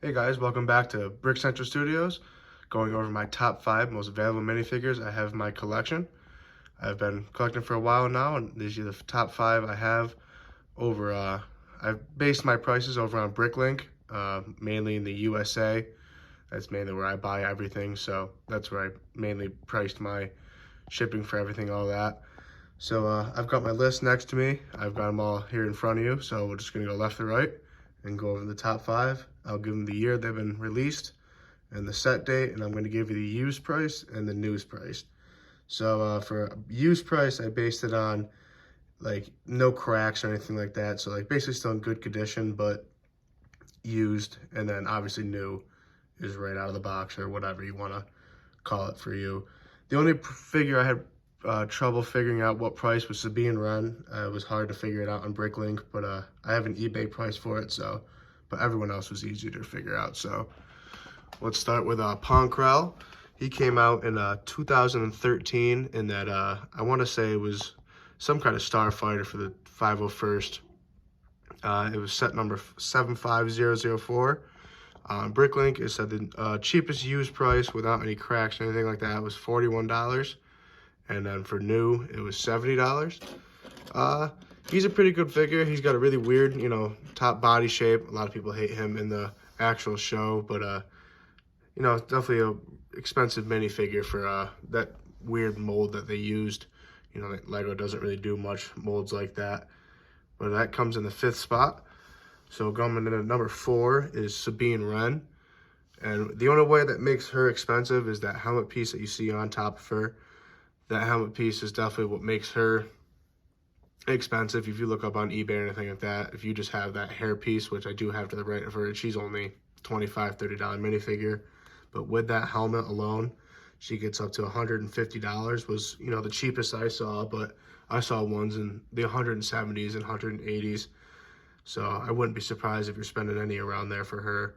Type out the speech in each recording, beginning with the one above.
Hey guys, welcome back to Brick Central Studios. Going over my top 5 most valuable minifigures I have in my collection. I've been collecting for a while now, and these are the top 5 I have over, I've based my prices over on Bricklink, mainly in the USA. That's mainly where I buy everything, so that's where I mainly priced my shipping for everything, all that. So I've got my list next to me. I've got them all here in front of you, so we're just gonna go left to right and go over the top 5. I'll give them the year they've been released and the set date, and I'm going to give you the used price and the news price. So for used price, I based it on like no cracks or anything like that. So like basically still in good condition, but used, and then obviously new is right out of the box or whatever you want to call it for you. The only figure I had trouble figuring out what price was Sabine Wren. It was hard to figure it out on Bricklink, but I have an eBay price for it, so, but everyone else was easier to figure out. So let's start with Ponkrell. He came out in 2013 in that, I want to say it was some kind of starfighter for the 501st. It was set number 75004. Bricklink, it said the cheapest used price without any cracks or anything like that was $41. And then for new, it was $70. He's a pretty good figure. He's got a really weird, top body shape. A lot of people hate him in the actual show, but definitely a expensive minifigure for that weird mold that they used. Lego doesn't really do much molds like that. But that comes in the 5th spot. So going into number 4 is Sabine Wren. And the only way that makes her expensive is that helmet piece that you see on top of her. That helmet piece is definitely what makes her expensive. If you look up on eBay or anything like that, if you just have that hair piece, which I do have to the right of her, she's only $25, $30 minifigure. But with that helmet alone, she gets up to $150, was, the cheapest I saw, but I saw ones in the 170s and 180s. So I wouldn't be surprised if you're spending any around there for her.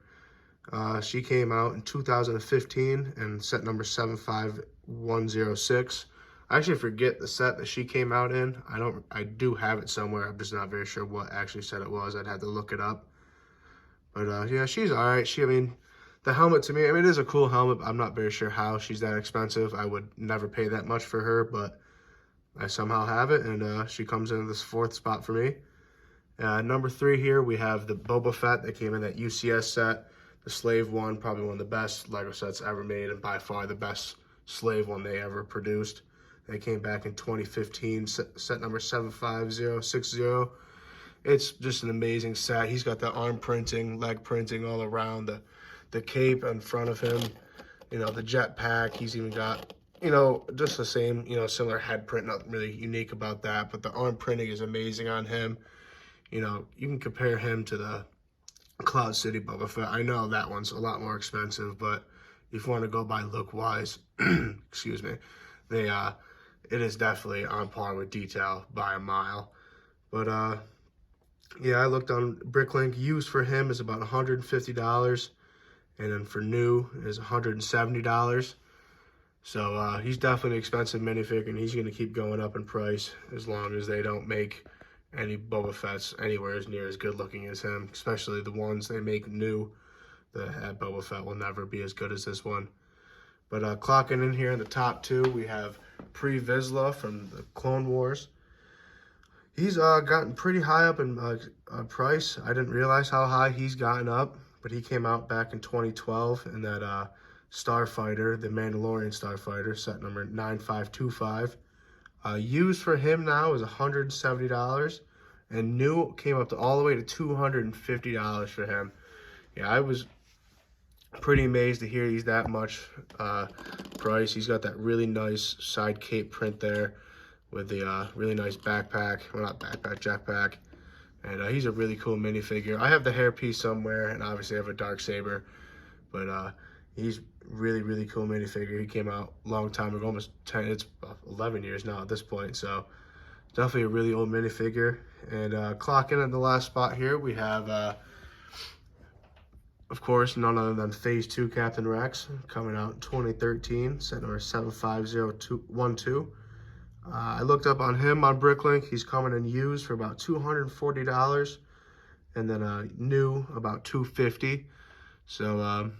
She came out in 2015 and set number 75106. I actually forget the set that she came out in. I do have it somewhere. I'm just not very sure what actually set it was. I'd have to look it up. But yeah, she's all right. The helmet to me, it is a cool helmet. I'm not very sure how she's that expensive. I would never pay that much for her, but I somehow have it, and she comes in this 4th spot for me. Number 3 here, we have the Boba Fett that came in that UCS set. The Slave one, probably one of the best Lego sets ever made, and by far the best Slave one they ever produced. They came back in 2015, set number 75060. It's just an amazing set. He's got the arm printing, leg printing all around, the cape in front of him, the jetpack. He's even got, just the same, similar head print, nothing really unique about that, but the arm printing is amazing on him. You can compare him to the Cloud City Boba Fett. I know that one's a lot more expensive, but if you want to go by look-wise, excuse me, it is definitely on par with detail by a mile. But yeah, I looked on Bricklink. Used for him is about $150, and then for new is $170. So he's definitely an expensive minifigure, and he's going to keep going up in price as long as they don't make any Boba Fett's anywhere as near as good looking as him, especially the ones they make new. The Boba Fett will never be as good as this one. But clocking in here in the top 2, we have Pre Vizsla from the Clone Wars. He's gotten pretty high up in price. I didn't realize how high he's gotten up, but he came out back in 2012 in that Starfighter, the Mandalorian Starfighter, set number 9525. Used for him now is $170, and new came up to all the way to $250 for him. Yeah, I was pretty amazed to hear he's that much price. He's got that really nice side cape print there with the really nice backpack. Well, not backpack, jetpack. And he's a really cool minifigure. I have the hairpiece somewhere, and obviously I have a Darksaber. But he's really, really cool minifigure. He came out a long time ago, almost 10, it's 11 years now at this point. So definitely a really old minifigure. And clocking in the last spot here, we have, of course, none other than Phase 2 Captain Rex, coming out in 2013, set number 75012. I looked up on him on Bricklink. He's coming in used for about $240, and then new about $250. So,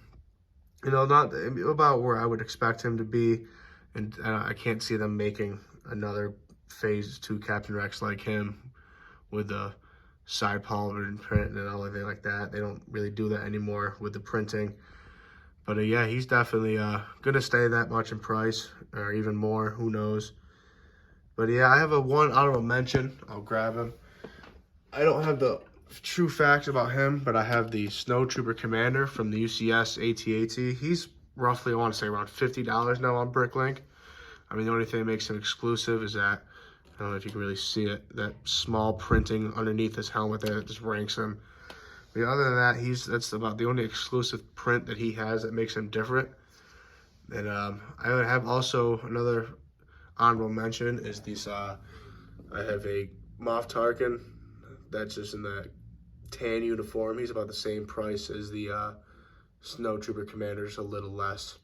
you know, not about where I would expect him to be. And I can't see them making another Phase 2 Captain Rex like him with the side polymer print and everything like that. They don't really do that anymore with the printing. But yeah, he's definitely going to stay that much in price or even more. Who knows? But yeah, I have one honorable mention. I'll grab him. I don't have the true facts about him, but I have the Snow Trooper Commander from the UCS AT-AT. He's roughly, I want to say, around $50 now on Bricklink. I mean, the only thing that makes him exclusive is that, I don't know if you can really see it, that small printing underneath his helmet there that just ranks him. But other than that, that's about the only exclusive print that he has that makes him different. And I have also another honorable mention is these, I have a Moff Tarkin that's just in that tan uniform. He's about the same price as the Snow Trooper Commander, just a little less.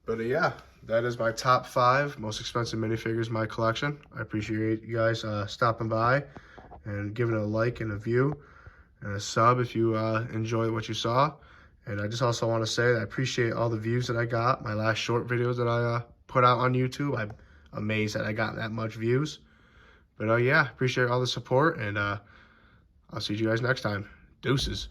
But yeah, that is my top 5 most expensive minifigures in my collection. I appreciate you guys stopping by and giving it a like and a view and a sub if you enjoyed what you saw. And I just also want to say that I appreciate all the views that I got. My last short videos that I put out on YouTube, I'm amazed that I got that much views. But yeah, appreciate all the support, and I'll see you guys next time. Deuces.